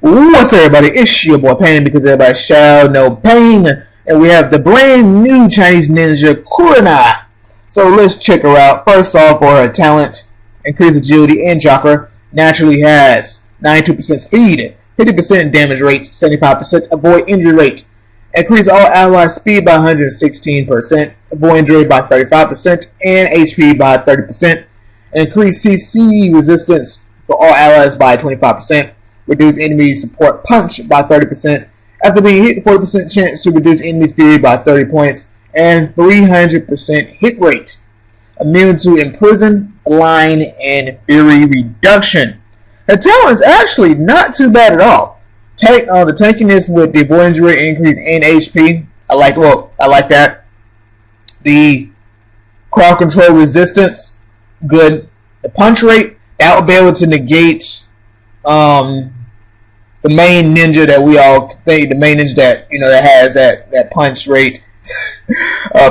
What's up, everybody? It's your boy Pain because everybody shall know pain. And we have the brand new Chinese ninja Kurenai. So let's check her out. First off, for her talent, increased agility and chakra, naturally has 92% speed, 50% damage rate, 75% avoid injury rate. Increase all allies speed by 116%, avoid injury by 35%, and HP by 30%. Increase CC resistance for all allies by 25%. Reduce enemy support punch by 30%. After being hit, 40% chance to reduce enemy's fury by 30 points. And 300% hit rate. Immune to imprison, blind, and fury reduction. The talent's actually not too bad at all. Take the tankiness with the avoid injury increase in HP. I like that. The crowd control resistance, good. The punch rate, that will be able to negate the main ninja that we all think, the main ninja that that has that punch rate,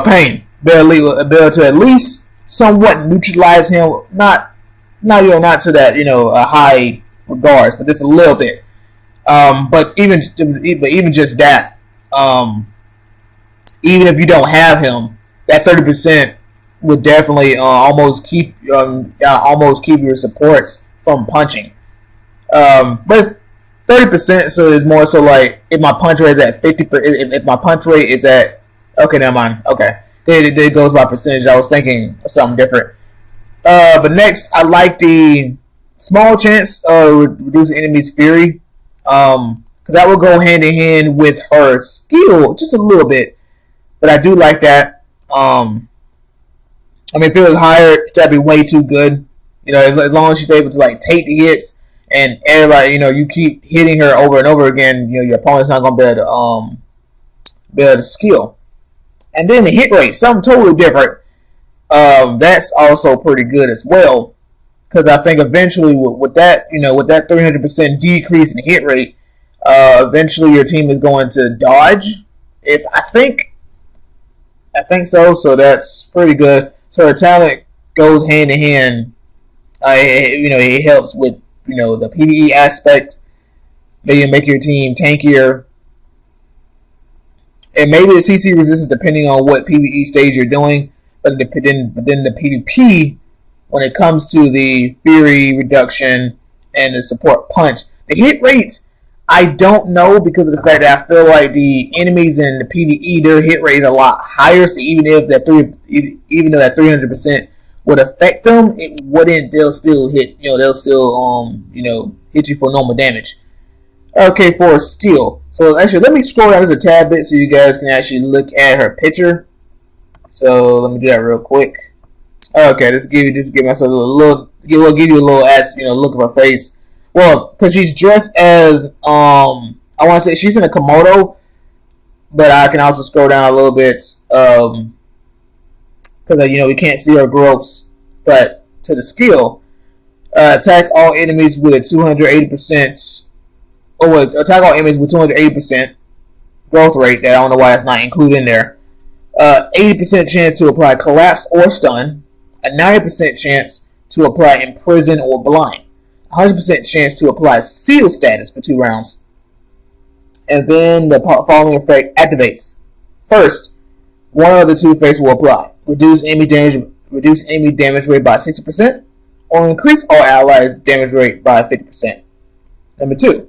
pain. Be able to at least somewhat neutralize him, not to that high regards, but just a little bit. But even just that, even if you don't have him, that 30% would definitely almost keep your supports from punching. But it's 30%, so it's more so like if my punch rate is at 50%. If my punch rate is at never mind. Okay, it goes by percentage. I was thinking of something different. But next, I like the small chance of reducing enemy's fury, because that will go hand in hand with her skill just a little bit. But I do like that. If it was higher, that'd be way too good. As long as she's able to take the hits. And everybody, you keep hitting her over and over again, your opponent's not going to be able to skill. And then the hit rate, something totally different. That's also pretty good as well. Because I think eventually with that 300% decrease in hit rate, eventually your team is going to dodge. I think so. So that's pretty good. So her talent goes hand in hand. It helps with the PvE aspect. Maybe make your team tankier, and maybe the CC resistance depending on what PvE stage you're doing. But then the PvP, when it comes to the fury reduction and the support punch, the hit rates I don't know, because of the fact that I feel like the enemies in the PvE, their hit rate is a lot higher. So even though that 300% would affect them, it wouldn't. They'll still hit. They'll still hit you for normal damage. Okay, for a skill. So actually, let me scroll down just a tad bit so you guys can actually look at her picture. So let me do that real quick. Okay, give myself a little, give you a little look at her face. Well, because she's dressed as I want to say she's in a Komodo, but I can also scroll down a little bit. Because we can't see her gropes, but to the skill, attack all enemies with a 280%, attack all enemies with 280% growth rate. That I don't know why it's not included in there. 80% chance to apply collapse or stun, a 90% chance to apply imprison or blind, 100% chance to apply seal status for 2 rounds, and then the following effect activates. First, one of the 2 effects will apply. Reduce enemy damage rate by 60%, or increase all allies' damage rate by 50%. Number 2,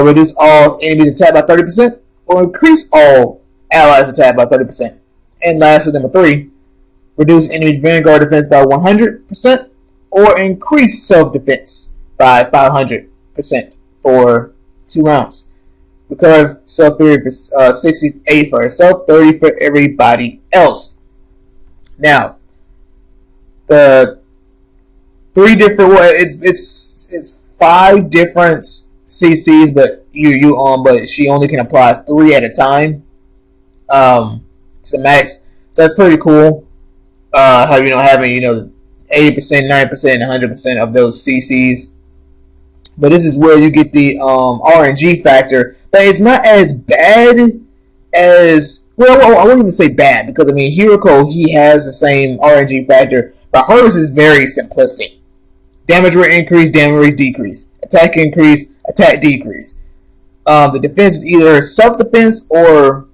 reduce all enemies attack by 30%, or increase all allies' attack by 30%. And lastly, number 3, reduce enemy's vanguard defense by 100%, or increase self-defense by 500% for 2 rounds. Recover self-fury for 68 for herself, 30 for everybody else. Now, the 3 different it's 5 different CCs, but but she only can apply 3 at a time to the max. So that's pretty cool. Having 80%, 90%, and 100% of those CCs. But this is where you get the RNG factor. But it's not as bad as... Well, I wouldn't even say bad, because, Hiroko, he has the same RNG factor, but hers is very simplistic. Damage rate increase, damage rate decrease. Attack increase, attack decrease. The defense is either self-defense or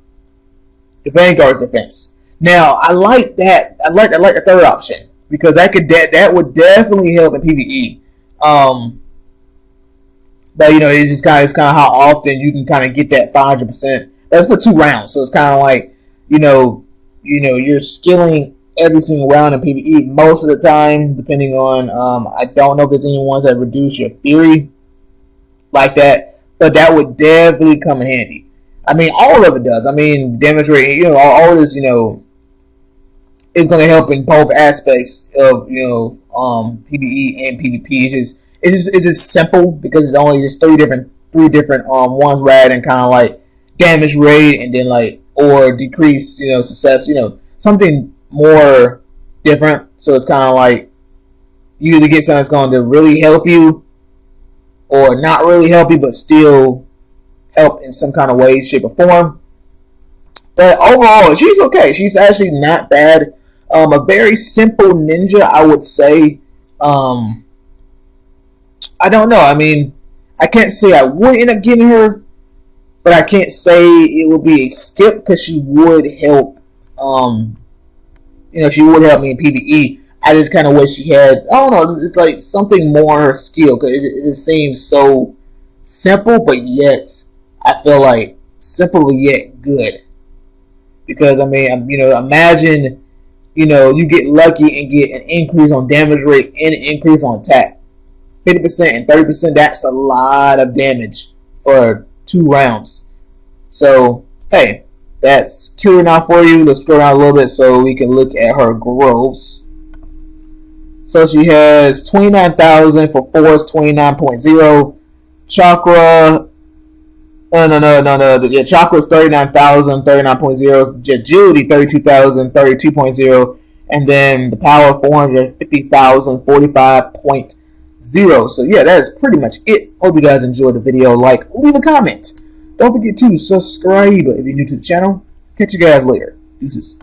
the Vanguard's defense. Now, I like that. I like the third option because that would definitely help in PvE. But it's just kind of how often you can kind of get that 500%. That's for 2 rounds, so it's kind of like you're skilling every single round in PvE most of the time, depending on I don't know if there's any ones that reduce your fury like that, but that would definitely come in handy. I mean, all of it does. I mean, damage rate, all this, is going to help in both aspects of PvE and PvP. It's just simple because it's only just three different ones rather than kind of like damage rate and then like or decrease success, something more different. So it's kind of like you either get something that's going to really help you or not really help you but still help in some kind of way, shape, or form. But overall, she's okay. She's actually not bad. A very simple ninja, I would say. I don't know. I mean, I can't say I would end up getting her, but I can't say it would be a skip because she would help. She would help me in PvE. I just kind of wish she had. I don't know. It's like something more in her skill because it just seems so simple, but yet I feel like simple but yet good. Because I mean, imagine you get lucky and get an increase on damage rate and an increase on attack. 50% and 30%, that's a lot of damage for 2 rounds. So, hey, that's Kurenai for you. Let's scroll down a little bit so we can look at her growths. So she has 29,000 for force, 29.0. Chakra. No. Yeah, chakra is 39,000, 39.0. Agility, 32,000, 32.0. And then the power, 450,000, 45.0. So yeah, that is pretty much it. Hope you guys enjoyed the video. Leave a comment. Don't forget to subscribe if you're new to the channel. Catch you guys later. Deuces.